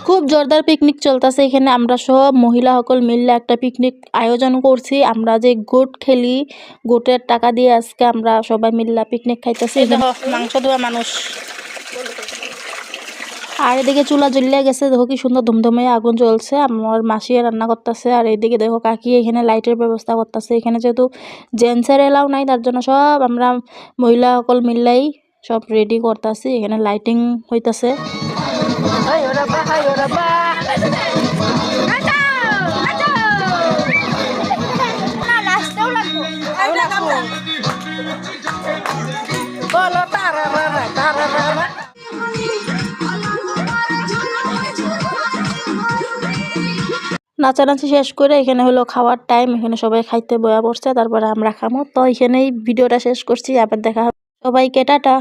খুব জোরদার পিকনিক চলতেছে এখানে। আমরা সব মহিলা সকল মিললে একটা পিকনিক আয়োজন করছি। আমরা যে গোট খেলি, গোটের টাকা দিয়ে আজকে আমরা সবাই মিললা পিকনিক খাইতেছি। মাংস দেওয়া মানুষ আর এদিকে চুলা জ্বলিয়া গেছে, দেখো কি সুন্দর ধুমধুমে আগুন জ্বলছে। আমার মাসিয়া রান্না করতেছে আর এইদিকে দেখো কাকি এখানে লাইটের ব্যবস্থা করতেছে। এখানে যেহেতু জেন্টসের এলাও নাই, তার জন্য সব আমরা মহিলা সকল মিললাই সব রেডি করতেছি। এখানে লাইটিং হইতাছে। নাচানাচি শেষ করে এখানে হলো খাওয়ার টাইম। এখানে সবাই খাইতে বয়া পড়ছে, তারপরে আমরা খামো। তো এখানেই ভিডিওটা শেষ করছি, আবার দেখা হবে। সবাইকে টাটা।